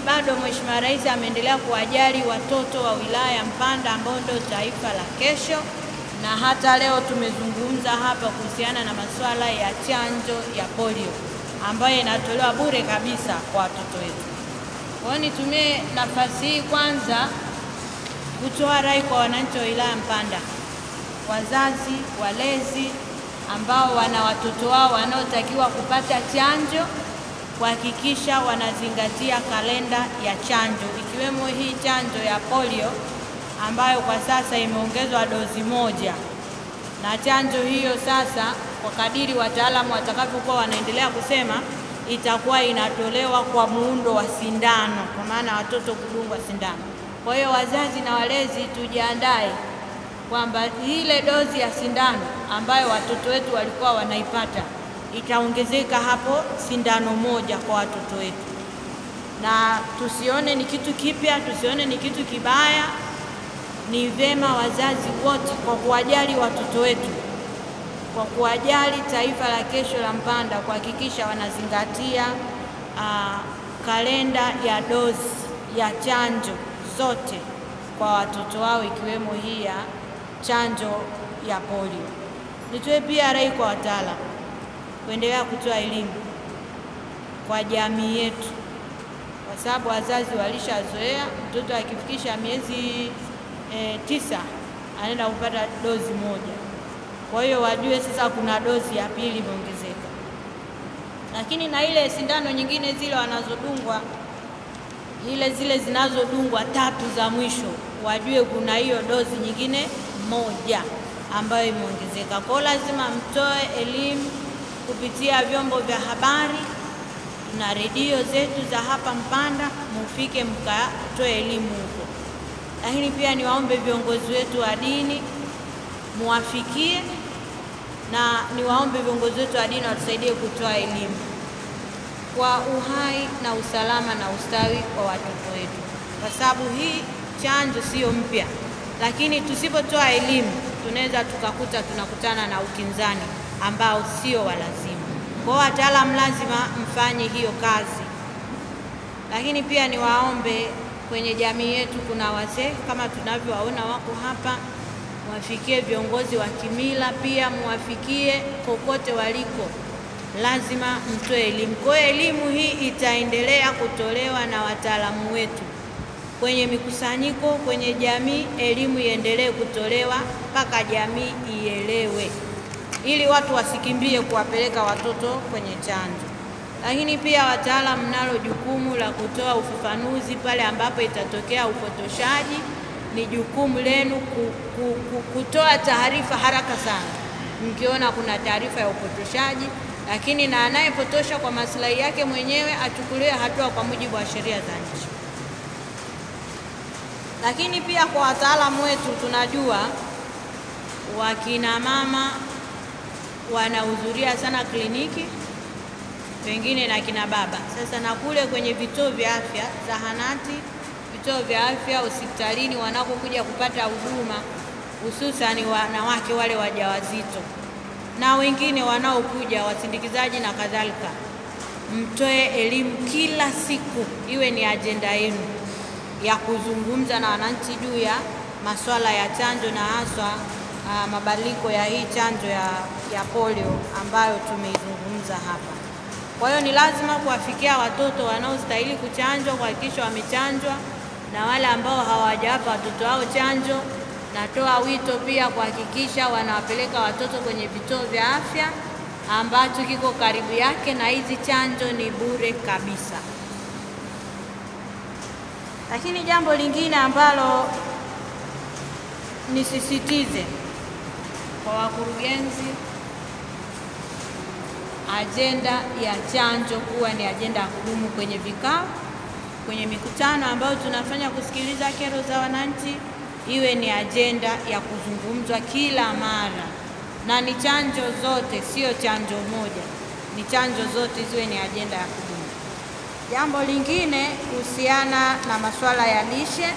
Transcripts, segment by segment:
Bado Mheshimiwa Rais ameendelea kuwajali watoto wa wilaya Mpanda ambao ndio taifa la kesho, na hata leo tumezungumza hapa kuhusiana na masuala ya chanjo ya polio ambayo inatolewa bure kabisa kwa watoto wetu. Kwa hiyo nitumie nafasi hii kwanza kutoa rai kwa wananchi wa wilaya Mpanda, wazazi, walezi ambao wana watoto wao wanaotakiwa kupata chanjo, kuhakikisha wanazingatia kalenda ya chanjo, ikiwemo hii chanjo ya polio ambayo kwa sasa imeongezwa dozi moja. Na chanjo hiyo sasa, kwa kadiri wataalamu watakavyokuwa wanaendelea kusema, itakuwa inatolewa kwa muundo wa sindano, kwa maana watoto kudungwa sindano. Kwa hiyo wazazi na walezi tujiandae kwamba ile dozi ya sindano ambayo watoto wetu walikuwa wanaipata itaongezeka hapo sindano moja kwa watoto wetu. Na tusione ni kitu kipya, tusione ni kitu kibaya. Ni vema wazazi wote, kwa kuwajali watoto wetu, kwa kuwajali taifa la kesho la Mpanda, kuhakikisha wanazingatia kalenda ya dozi ya chanjo zote kwa watoto wao, ikiwemo hii ya chanjo ya polio. Nitoe pia rai kwa wataalamu kuendelea kutoa elimu kwa jamii yetu, kwa sababu wazazi walishazoea mtoto akifikisha miezi 9 anaenda kupata dozi moja. Kwa hiyo wajue sasa kuna dozi ya pili imeongezeka. Lakini na ile sindano nyingine zile wanazodungwa, zile zinazodungwa 3 za mwisho, wajue kuna hiyo dozi nyingine moja ambayo imeongezeka. Kwa lazima mtoe elimu kupitia vyombo vya habari na redio zetu za hapa Mpanda, mufike mkatoe elimu huko. Lakini pia niwaombe viongozi wetu wa dini muwafikie, na niwaombe viongozi wetu wa dini watusaidie kutoa elimu kwa uhai na usalama na ustawi wa watoto wetu, kwa sababu hii chanjo sio mpya, lakini tusipotoa elimu tunaweza tukakuta tunakutana na ukinzani ambao sio wa lazima. Kwa wataalamu lazima mfanye hiyo kazi. Lakini pia niwaombe kwenye jamii yetu kuna wazee kama tunavyowaona wako hapa, muwafikie viongozi wa kimila, pia muwafikie kokote waliko, lazima mtoe elimu. Kwa elimu hii itaendelea kutolewa na wataalamu wetu kwenye mikusanyiko, kwenye jamii, elimu iendelee kutolewa mpaka jamii ielewe, ili watu wasikimbie kuwapeleka watoto kwenye chanjo. Lakini pia wataalamu nalo jukumu la kutoa ufafanuzi pale ambapo itatokea upotoshaji. Ni jukumu lenu kutoa taarifa haraka sana mkiona kuna taarifa ya upotoshaji, lakini na anayepotosha kwa maslahi yake mwenyewe achukuliwe hatua kwa mujibu wa sheria za nchi. Lakini pia kwa wataalamu wetu, tunajua wakina mama wanahudhuria sana kliniki, pengine na kina baba. Sasa na kule kwenye vituo vya afya, zahanati, vituo vya afya, hospitalini wanapokuja kupata huduma, hususan wanawake wale wajawazito na wengine wanaokuja wasindikizaji na kadhalika, mtoe elimu kila siku, iwe ni ajenda yenu ya kuzungumza na wananchi juu ya masuala ya chanjo, na haswa mabadiliko ya hii chanjo ya polio ambayo tumeizungumza hapa. Kwa hiyo ni lazima kuwafikia watoto wanaostahili kuchanjwa, kuhakikisha wamechanjwa, na wale ambao hawajawapa watoto wao chanjo, natoa wito pia kuhakikisha wanawapeleka watoto kwenye vituo vya afya ambacho kiko karibu yake, na hizi chanjo ni bure kabisa. Lakini jambo lingine ambalo nisisitize kwa wakurugenzi, ajenda ya chanjo kuwa ni ajenda ya kudumu kwenye vikao, kwenye mikutano ambayo tunafanya kusikiliza kero za wananchi, iwe ni ajenda ya kuzungumzwa kila mara, na ni chanjo zote, sio chanjo moja, ni chanjo zote ziwe ni ajenda ya kudumu. Jambo lingine kuhusiana na masuala ya lishe,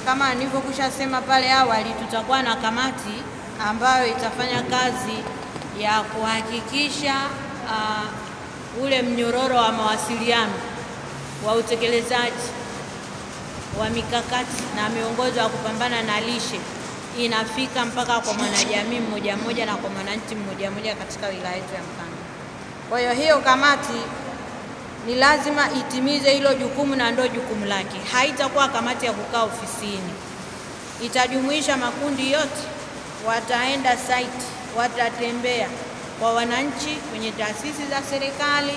kama nilivyokwisha sema pale awali, tutakuwa na kamati ambayo itafanya kazi ya kuhakikisha ule mnyororo wa mawasiliano wa utekelezaji wa mikakati na miongozo ya kupambana na lishe inafika mpaka kwa mwanajamii mmoja mmoja na kwa mwananchi mmoja mmoja katika wilaya yetu ya Mpanda. Kwa hiyo kamati ni lazima itimize hilo jukumu na ndio jukumu lake. Haitakuwa kamati ya kukaa ofisini. Itajumuisha makundi yote, wataenda site, watatembea kwa wananchi kwenye taasisi za serikali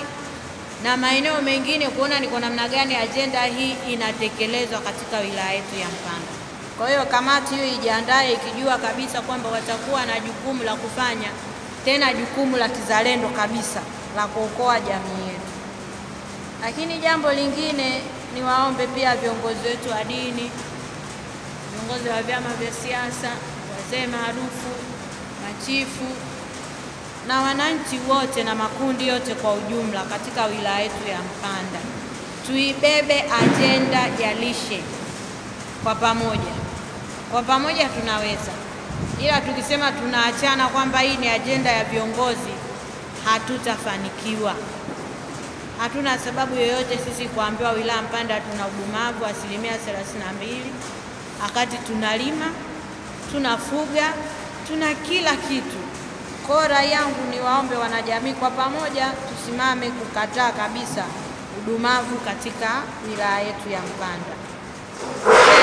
na maeneo mengine kuona ni kwa namna gani ajenda hii inatekelezwa katika wilaya yetu ya Mpanda. Kwa hiyo kamati hiyo ijiandae ikijua kabisa kwamba watakuwa na jukumu la kufanya, tena jukumu la kizalendo kabisa la kuokoa jamii yetu. Lakini jambo lingine ni waombe pia viongozi wetu wa dini, viongozi wa vyama vya siasa, wazee maarufu, machifu na wananchi wote na makundi yote kwa ujumla katika wilaya yetu ya Mpanda. Tuibebe ajenda ya lishe kwa pamoja. Kwa pamoja tunaweza. Ila tukisema tunaachana kwamba hii ni ajenda ya viongozi, hatutafanikiwa. Hatuna sababu yoyote sisi kuambiwa wilaya Mpanda tuna udumavu 32%, wakati tunalima, tunafuga, tuna kila kitu. Kora yangu ni waombe wanajamii kwa pamoja tusimame kukataa kabisa udumavu katika wilaya yetu ya Mpanda.